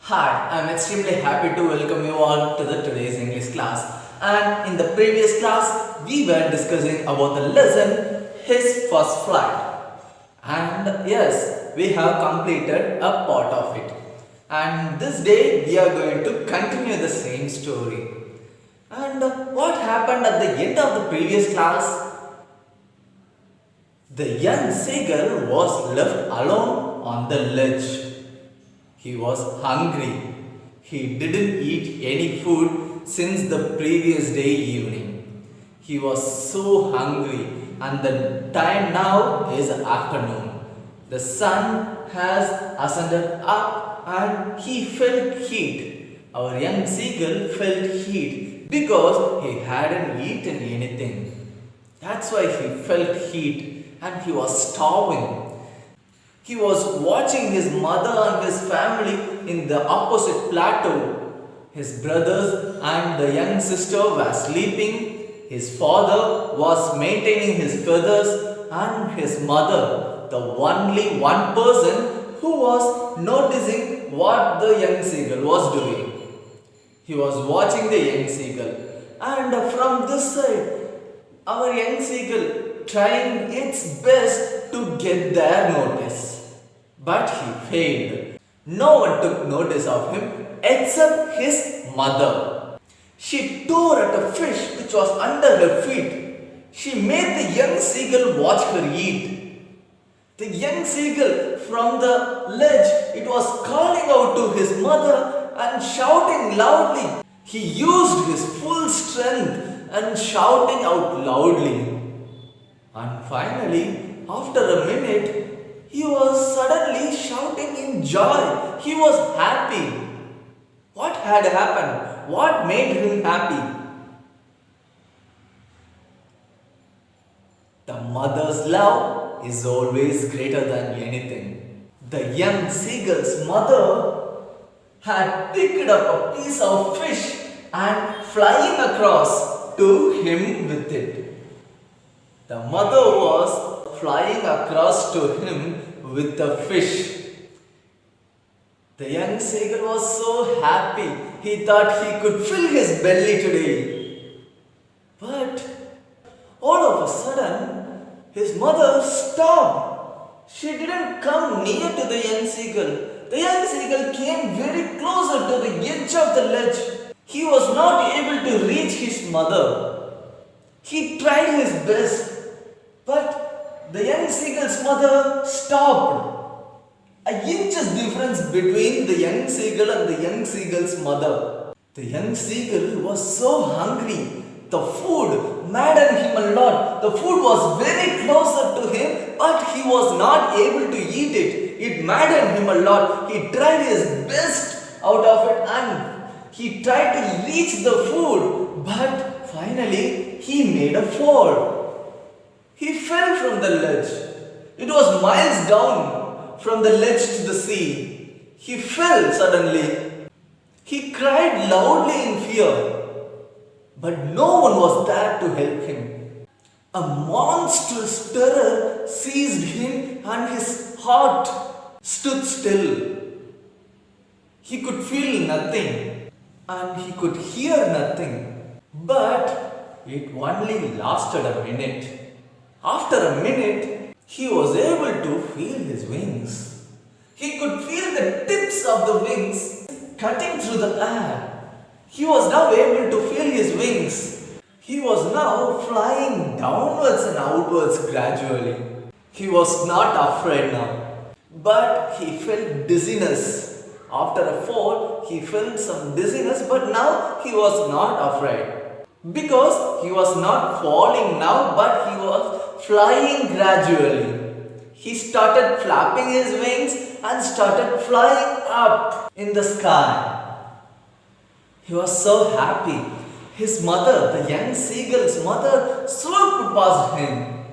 Hi, I'm extremely happy to welcome you all to the today's English class. And in the previous class, we were discussing about the lesson His First Flight. And yes, we have completed a part of it. And this day, we are going to continue the same story. And what happened at the end of the previous class? The young seagull was left alone on the ledge. He was hungry. He didn't eat any food since the previous day evening. He was so hungry, and the time now is afternoon. The sun has ascended up and he felt heat. Our young seagull felt heat because he hadn't eaten anything. That's why he felt heat and he was starving. He was watching his mother and his family in the opposite plateau. His brothers and the young sister were sleeping. His father was maintaining his feathers, and his mother, the only one person who was noticing what the young seagull was doing. He was watching the young seagull, and from this side, our young seagull trying its best to get their notice. But he failed. No one took notice of him except his mother. She tore at a fish which was under her feet. She made the young seagull watch her eat. The young seagull from the ledge, it was calling out to his mother and shouting loudly. He used his full strength and shouting out loudly. And finally, after a minute, he was suddenly shouting in joy. He was happy. What had happened? What made him happy? The mother's love is always greater than anything. The young seagull's mother had picked up a piece of fish and flying across to him with it. The mother was flying across to him with the fish. The young seagull was so happy. He thought he could fill his belly today. But all of a sudden, his mother stopped. She didn't come near to the young seagull. The young seagull came very closer to the edge of the ledge. He was not able to reach his mother. He tried his best. But the young seagull's mother stopped. An inch's difference between the young seagull and the young seagull's mother. The young seagull was so hungry. The food maddened him a lot. The food was very closer to him, but he was not able to eat it. It maddened him a lot. He tried his best out of it and he tried to reach the food, but finally he made a fall. He fell from the ledge. It was miles down from the ledge to the sea. He fell suddenly. He cried loudly in fear. But no one was there to help him. A monstrous terror seized him and his heart stood still. He could feel nothing and he could hear nothing. But it only lasted a minute. After a minute, he was able to feel his wings. He could feel the tips of the wings cutting through the air. He was now able to feel his wings. He was now flying downwards and outwards gradually. He was not afraid now, but he felt dizziness. After a fall, he felt some dizziness, but now he was not afraid. Because he was not falling now, but he was flying gradually. He started flapping his wings and started flying up in the sky. He was so happy. His mother, the young seagull's mother, swooped past him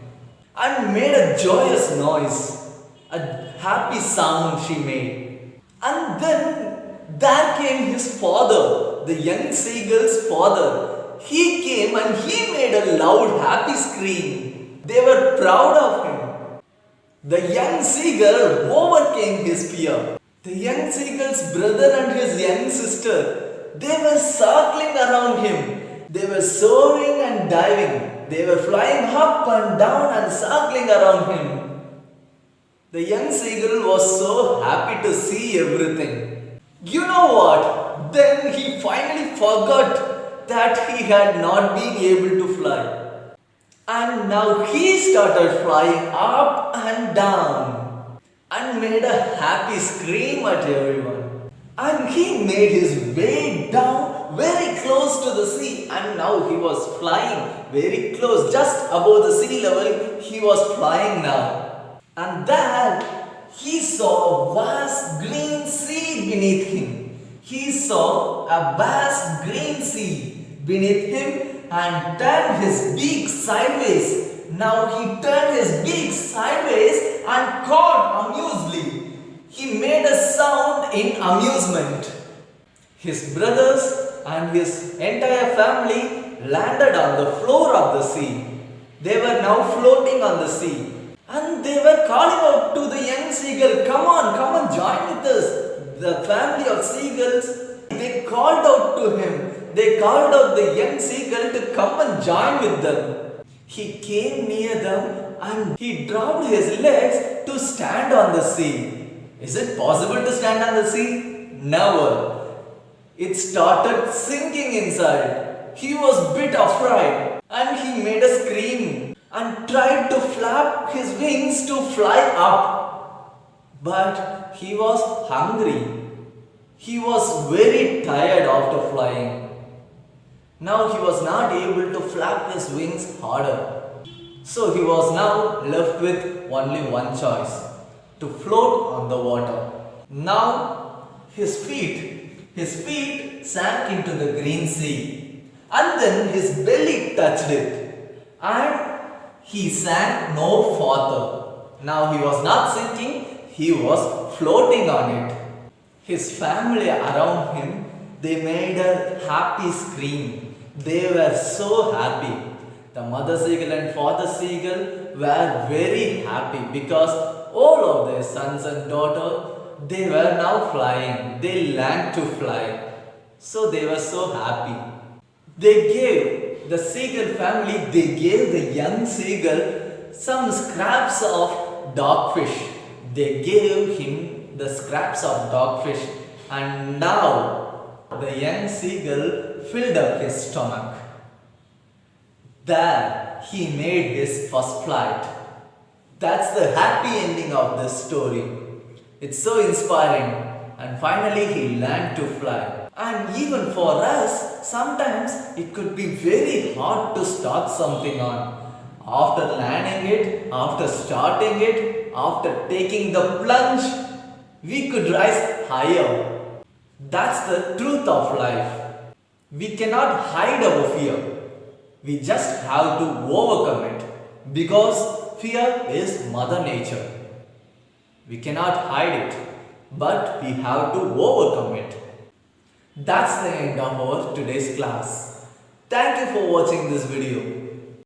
and made a joyous noise. A happy sound she made. And then there came his father, the young seagull's father. He came and he made a loud happy scream. They were proud of him. The young seagull overcame his fear. The young seagull's brother and his young sister, they were circling around him. They were soaring and diving. They were flying up and down and circling around him. The young seagull was so happy to see everything. You know what? Then he finally forgot that he had not been able to fly. And now he started flying up and down and made a happy scream at everyone. And he made his way down very close to the sea, and now he was flying very close, just above the sea level. He was flying now. And there he saw a vast green sea beneath him. He saw a vast green sea beneath him and turned his beak sideways. Now he turned his beak sideways and cawed amusedly. He made a sound in amusement. His brothers and his entire family landed on the floor of the sea. They were now floating on the sea. And they were calling out to the young seagull, come on, join with us. The family of seagulls, they called out to him. They called out the young seagull to come and join with them. He came near them and he dropped his legs to stand on the sea. Is it possible to stand on the sea? Never. It started sinking inside. He was a bit afraid and he made a scream and tried to flap his wings to fly up. But he was hungry. He was very tired after flying. Now he was not able to flap his wings harder. So he was now left with only one choice, to float on the water. Now his feet sank into the green sea, and then his belly touched it, and he sank no further. Now he was not sinking, he was floating on it. His family around him, they made a happy scream. They were so happy. The mother seagull and father seagull were very happy because all of their sons and daughters, they were now flying. They learned to fly. So they were so happy. They gave the seagull family, they gave the young seagull some scraps of dogfish. They gave him the scraps of dogfish, and now the young seagull filled up his stomach. There he made his first flight. That's the happy ending of this story. It's so inspiring, and finally he learned to fly. And even for us, sometimes it could be very hard to start something on. After learning it, after starting it, after taking the plunge, we could rise higher. That's the truth of life. We cannot hide our fear. We just have to overcome it, because fear is Mother Nature. We cannot hide it, but we have to overcome it. That's the end of our today's class. Thank you for watching this video.